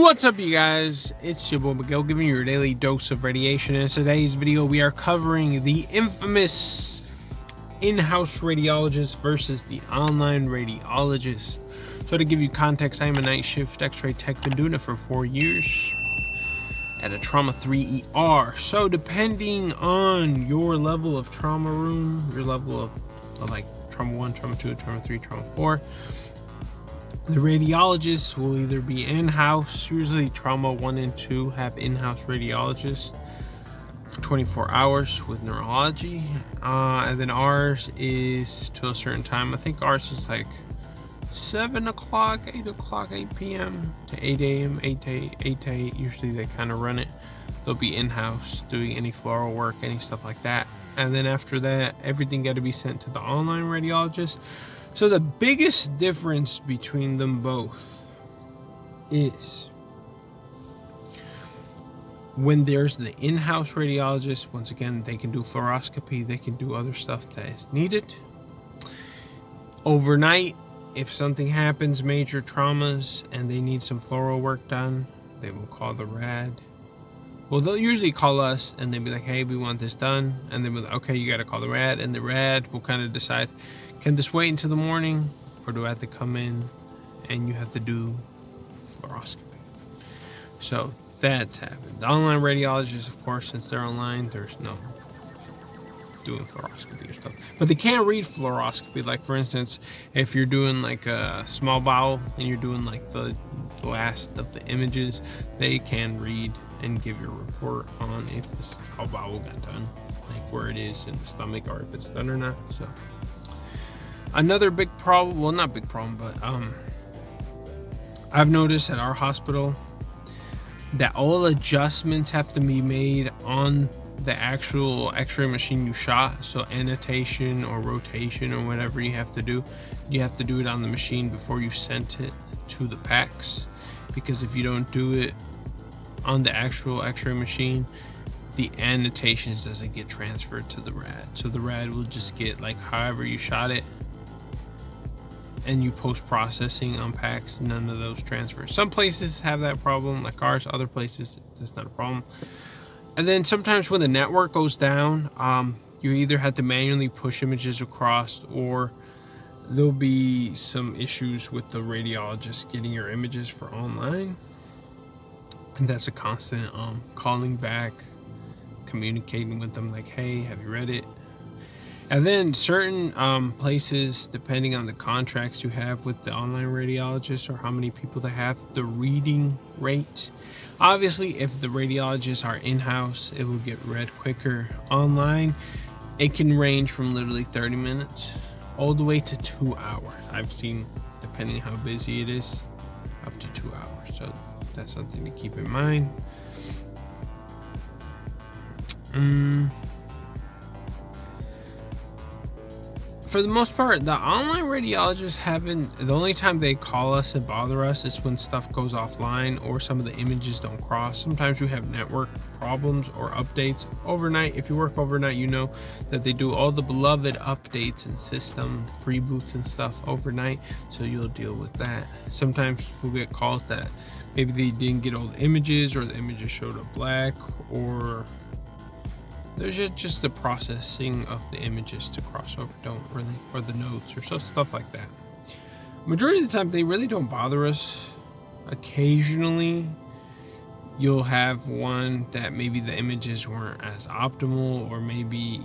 What's up, you guys? It's your boy Miguel giving you your daily dose of radiation. In today's video, we are covering the infamous in-house radiologist versus the online radiologist. So to give you context, I am a night shift X-ray tech, been doing it for 4 years at a trauma 3 ER. So depending on your level of trauma room, your level of like trauma 1, trauma 2, trauma 3, trauma 4, the radiologists will either be in-house. Usually trauma 1 and 2 have in-house radiologists for 24 hours with neurology, and then ours is to a certain time. I think ours is like 7 o'clock, 8 o'clock, 8 p.m. to 8 a.m., 8 to 8. Usually they kind of run it. They'll be in-house doing any floral work, any stuff like that. And then after that, everything got to be sent to the online radiologist. So the biggest difference between them both is when there's the in-house radiologist, once again, they can do fluoroscopy, they can do other stuff that is needed. Overnight, if something happens, major traumas, and they need some fluoro work done, they will call the rad. Well, they'll usually call us and they'll be like, hey, we want this done. And then we're like, okay, you got to call the rad. And the rad will kind of decide, can this wait until the morning, or do I have to come in and you have to do fluoroscopy? So that's happened. The online radiologists, of course, since they're online, there's no doing fluoroscopy or stuff. But they can't read fluoroscopy. Like, for instance, if you're doing like a small bowel and you're doing like the last of the images, they can read and give you a report on if the small bowel got done, like where it is in the stomach, or if it's done or not. So another big problem, well, not big problem, but I've noticed at our hospital that all adjustments have to be made on the actual X-ray machine you shot. So annotation or rotation or whatever you have to do it on the machine before you send it to the PACS, because if you don't do it on the actual X-ray machine, the annotations doesn't get transferred to the rad. So the rad will just get like however you shot it, and you post-processing on PACS, none of those transfers. Some places have that problem like ours, other places that's not a problem. And then sometimes when the network goes down, you either have to manually push images across, or there'll be some issues with the radiologist getting your images for online. And that's a constant calling back, communicating with them like, hey, have you read it? And then certain places, depending on the contracts you have with the online radiologist or how many people they have, the reading rate. Obviously, if the radiologists are in-house, it will get read quicker. Online, it can range from literally 30 minutes all the way to 2 hours. I've seen, depending how busy it is, up to 2 hours. So that's something to keep in mind. For the most part, the online radiologists the only time they call us and bother us is when stuff goes offline or some of the images don't cross. Sometimes we have network problems or updates overnight. If you work overnight, you know that they do all the beloved updates and system reboots and stuff overnight, so you'll deal with that. Sometimes we'll get calls that maybe they didn't get all the images, or the images showed up black, or there's just the processing of the images to cross over don't really, or the notes or stuff like that. Majority of the time, they really don't bother us. Occasionally, you'll have one that maybe the images weren't as optimal, or maybe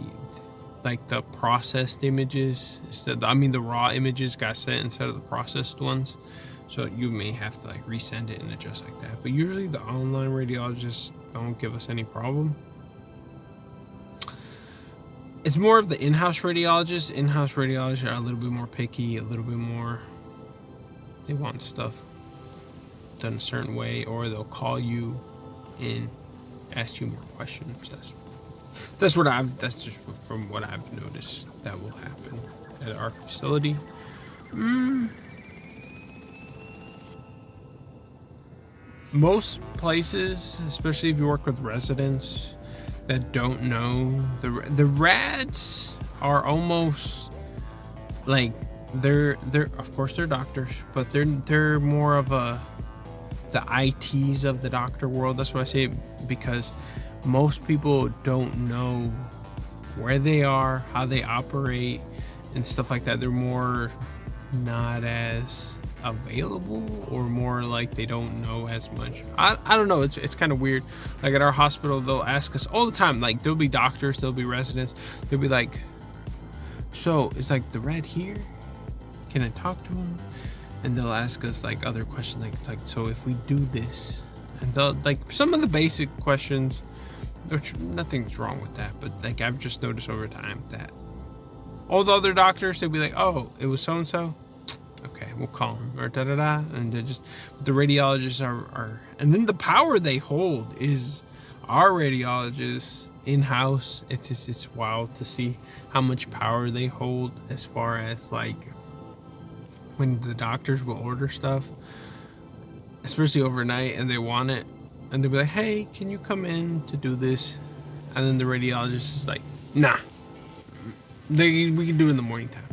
like the processed images the raw images got sent instead of the processed ones. So you may have to like resend it and adjust like that. But usually the online radiologists don't give us any problem. It's more of the in-house radiologists. In-house radiologists are a little bit more picky, a little bit more, they want stuff done a certain way, or they'll call you and ask you more questions. That's just from what I've noticed that will happen at our facility. Most places, especially if you work with residents that don't know, the rads are almost like they're of course they're doctors, but they're more of a the ITs of the doctor world. That's why I say it, because most people don't know where they are, how they operate, and stuff like that. They're more not as available, or more like they don't know as much. I don't know, it's kind of weird. Like at our hospital, they'll ask us all the time, like there'll be doctors, there'll be residents, they'll be like, so is like the rad here, can I talk to him? And they'll ask us like other questions, like so if we do this, and they'll like some of the basic questions, which nothing's wrong with that, but like I've just noticed over time that all the other doctors, they'll be like, oh, it was so and so, okay, we'll call him, or da da da, and they're just, the radiologists are, and then the power they hold is our radiologists in-house. It's wild to see how much power they hold, as far as like when the doctors will order stuff, especially overnight, and they want it, and they'll be like, hey, can you come in to do this? And then the radiologist is like, nah, we can do it in the morning time.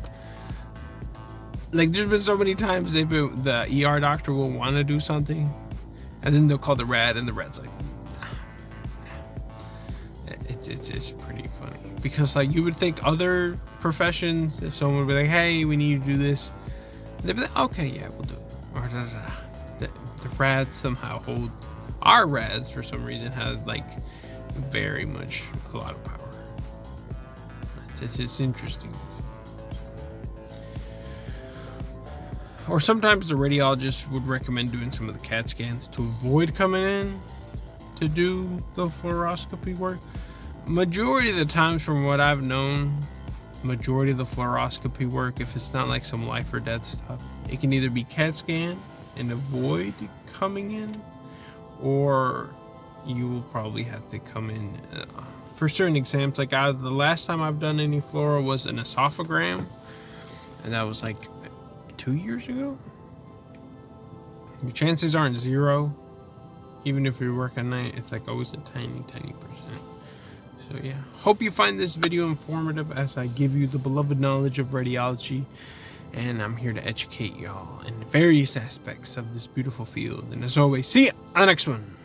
Like there's been so many times the ER doctor will want to do something, and then they'll call the rad, and the rad's like, nah. It's pretty funny, because like you would think other professions, if someone would be like, hey, we need to do this, they'd be like, okay, yeah, we'll do it. Or da, da, da. The rads somehow hold, our rads for some reason have like very much a lot of power. It's interesting. Or sometimes the radiologist would recommend doing some of the CAT scans to avoid coming in to do the fluoroscopy work. Majority of the times, from what I've known, majority of the fluoroscopy work, if it's not like some life or death stuff, it can either be CAT scan and avoid coming in, or you will probably have to come in for certain exams. Like the last time I've done any fluoro was an esophagram, and that was like 2 years ago. Your chances aren't zero, even if you work at night. It's like always a tiny percent. So yeah, hope you find this video informative as I give you the beloved knowledge of radiology, and I'm here to educate y'all in various aspects of this beautiful field. And as always, see ya on the next one.